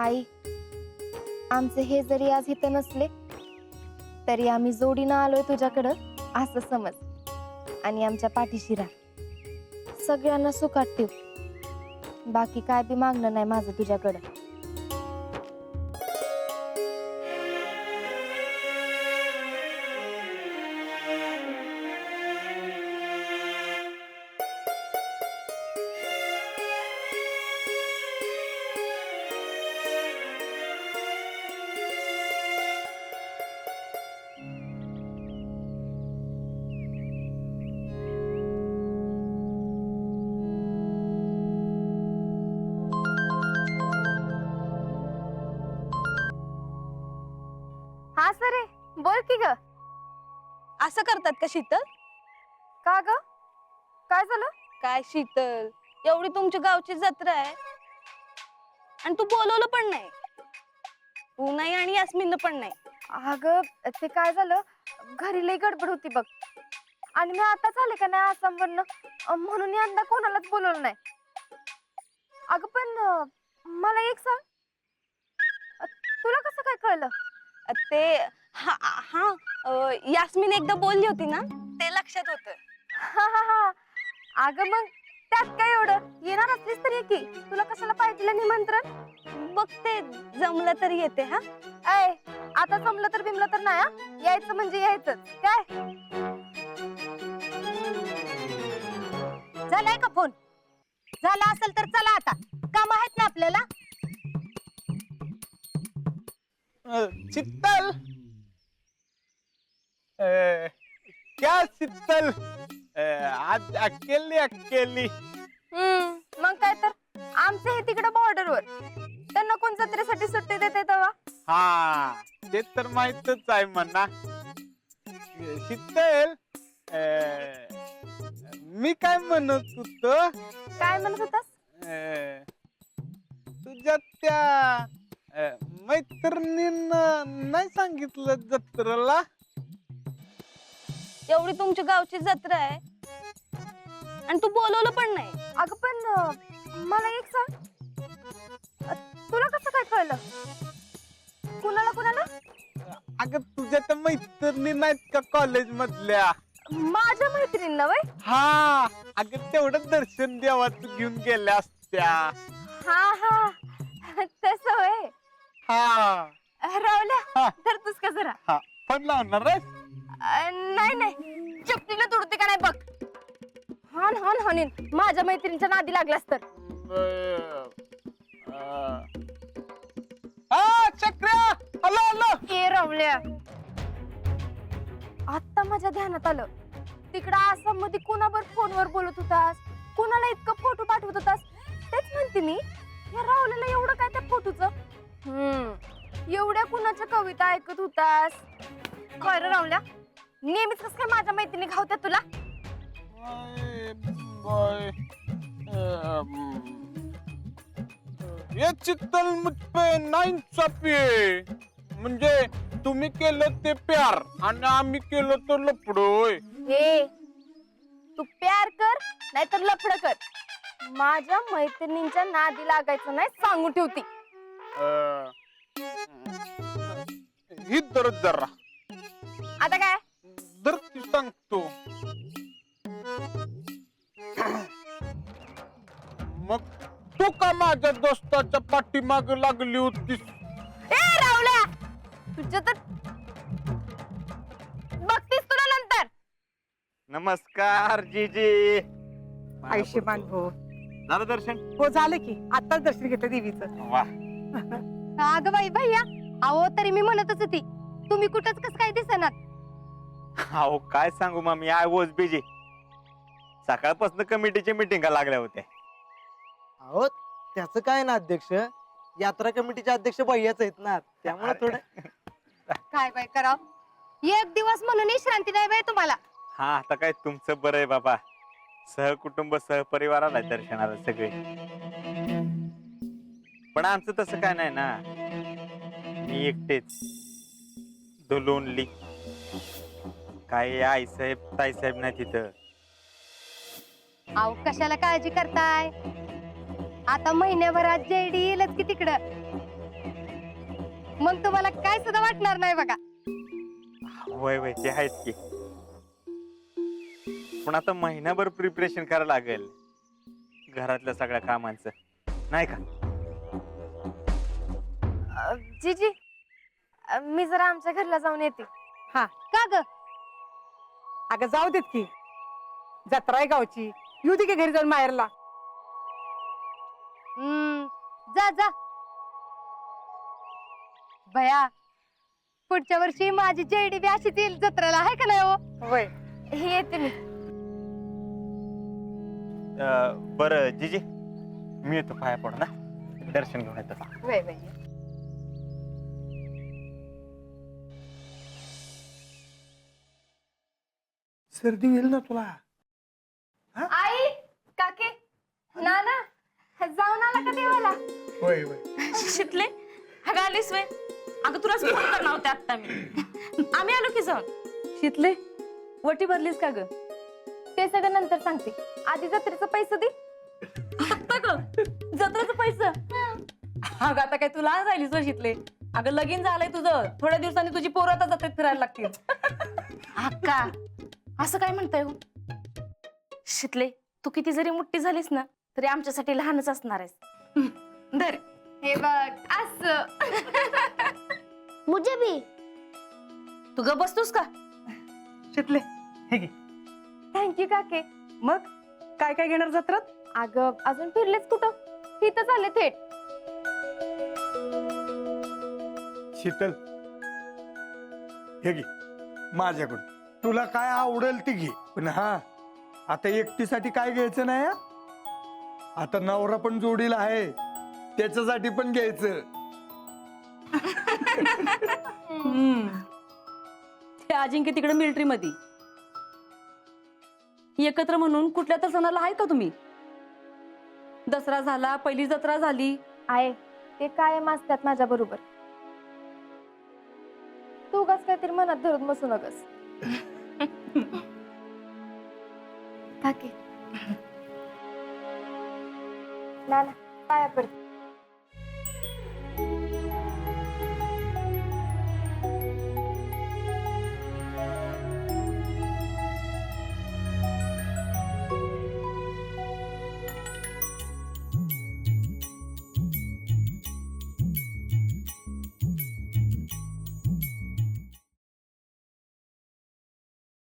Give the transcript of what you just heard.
आई, आमचे हे जरी आज इथं नसले तरी आम्ही जोडीनं आलोय तुझ्याकडं असं समज, आणि आमच्या पाठीशी राह. सगळ्यांना सुखात ठेव. बाकी काय बी मागणं नाही माझं तुझ्याकडं. हा सरे, बोल की ग. असं करतात का शीतल? का ग, काय झालं? काय शीतल, एवढी तुमच्या गावची जत्रा आहे आणि तू बोलवलं पण नाही. तू नाही आणि यास्मिन पण नाही. अगं ते काय झालं, घरी लई गडबड होती बघ, आणि मी आताच आले का नाही आसामवरनं, म्हणून यंदा कोणालाच बोलवलं नाही. अगं पण मला एक सांग, तुला कसं काय कळलं? ते हा हा यास्मिन एकदा बोलली होती ना, ते लक्षात होतं. हा हा हा. अगं मग त्यात काय एवढं, येणार असलीस तर ये की. तुला कशाला पाहिजे निमंत्रण? बघते जमलं तर येते. हा ऐ, आता जमलं तर बिमलं तर नाही हा. यायचं म्हणजे यायचं काय. झालाय का फोन? झाला असेल तर चला, आता काम आहेत ना आपल्याला. शीतल, क्या शीतल, आज अकेली अकेली. मग काय तर, आमचे हे तिकडे बॉर्डरवर, त्यांना कोण जत्रेसाठी सुट्टी देते तेव्हा. हा, ते तर माहितच आहे म्हणा. शीतल, मी काय म्हणत होतो, काय म्हणत होतास? तुझ्या त्या मैत्रिणींना नाही सांगितलं जत्रेला? एवढी तुमच्या गावची जत्रा आहे आणि तू बोलवलं पण नाही. अगं पण मला एक सांग, तुला कसं काय कळलं? कुणाला कुणाला? अगं तुझ्या त्या मैत्रिणी नाहीत का कॉलेज मधल्या? माझ्या मैत्रिणींना वय? हा, अगं तेवढं दर्शन देवाचं घेऊन गेल्या असत्या. हा हा, तस होय. हा रावल्या, हा. धरतोस का जरा? हा, पण लावणार आहेस? नाही नाही, चपटीला तुडते का नाही बघ. हान हान हानीन, माझ्या मैत्रिणीच्या नादी लागलास तर. चक्र्या, आलो आलो. ए रावल्या, आता माझ्या ध्यानात आलं, तिकडं आसाम मध्ये कुणावर फोनवर बोलत होतास, कुणाला इतकं फोटो पाठवत होतास. तेच म्हणते मी, या रावल्याला एवढं काय त्या फोटोचं? एवढ्या कुणाच्या कविता ऐकत होतास? काय रे रावल्या, नेहमीच कस काय माझ्या मैत्रिणी घावत्या तुला? ये चित्तल मुझ पे नाइंसाफी है. म्हणजे तुम्ही केलं ते प्यार आणि आम्ही केलं तर लपडोय. हे, तू प्यार कर नाहीतर लफड कर, माझ्या मैत्रिणींच्या नादी लागायचं नाही सांगून ठेवती. ही दर जरा आता काय? दर ती सांगतो. मग तू का माझ्या दोस्ताच्या पाठीमाग लागली होतीस? ए रावल्या, तुझं तर बघतीस तुला नंतर. नमस्कार जीजी. आयुष्यमान हो. झालं दर्शन? हो झालं की, आताच दर्शन घेतलं देवीचं. वा, अगं बाई भैया, अहो तरी मी म्हणतच होती, तुम्ही कुठंच कस काय दिसनात. अहो काय सांगू मामी, आय वॉज बिझी. सकाळपासून कमिटीच्या मिटिंगा लागल्या होत्या. अहो त्याचं काय ना अध्यक्ष, यात्रा कमिटीचे अध्यक्ष भैयाच आहेत ना, त्यामुळे थोडं. काय बाई कराव, एक दिवस म्हणून विश्रांती नाही बाई तुम्हाला. हा, आता काय तुमचं बरं आहे बाबा, सहकुटुंब सहपरिवार आलाय दर्शनाला सगळे. पण आमचं तसं काय नाही ना, मी एकटेच लोनली. काय आई साहेब ताई साहेब नाही तिथं. अहो कशाला काळजी करताय, आता महिन्याभरात जेडी येईलच की तिकडं. मग तुम्हाला काय सुद्धा वाटणार नाही बघा. वय वय ते आहेच की, पण आता महिनाभर प्रिपरेशन करायला लागेल घरातल्या सगळ्या कामांचं, नाही का? जीजी मी जरा आमच्या घरला जाऊन येते. हा का ग? अगं जाऊ देत की, जत्रा आहे गावची, येऊ दे की घरी जाऊन माहेरला. जा जा भया, पुढच्या वर्षी माझी जेडी बी अशीच येईल जत्रेला, आहे का नाही हो? होय. हे येते मी. बरं जीजी, मी येतो पाया पड ना, दर्शन घेऊन येतो. वय वय. सर्दी येईल ना तुला. आई काके नाना जाऊन आला का देवाला? होय होय. शितले अगं आलीस वे? अगं तुलाच फोन करणार होते आता मी. आम्ही आलो की जाऊन. शितले वटी भरलीस का ग? ते सगळं नंतर सांगते, आधी जत्रेचं पैसे दे. आता ग जत्रेचं पैसे? अगं आता काय तू लहान राहिलीस व शितले. अगं लगीन झालंय तुझं, थोड्या दिवसांनी तुझी पोरं आता जत्रेत फिरायला लागतील. अक्का असं काय म्हणताय हो? शितले तू किती जरी मोठी झालीस ना तरी आमच्यासाठी लहानच असणार आहेस. धर. हे बघ असं. मुझे भी. तू ग बसतोस का? शितले हे घे. थँक्यू काके. मग काय काय घेणार जत्रात? अगं अजून फिरलेच कुठं, इथं चालले थेट. शीतल हे घे माझ्याकडून, तुला काय आवडेल ती घे, पण हा आता एकटीसाठी काय घ्यायचं नाही हा? आता नवरा पण जोडीला आहे, त्याच्यासाठी पण घ्यायचं. ते अजिंक्य तिकडे मिलिटरी मध्ये, एकत्र म्हणून कुठल्या तर सणाला आहे का तुम्ही? दसरा झाला, पहिली जत्रा झाली. आहे ते कायम असतात माझ्या बरोबर. तू कस काहीतरी मनात धरून बसू नकस. काके नाना पाया पड.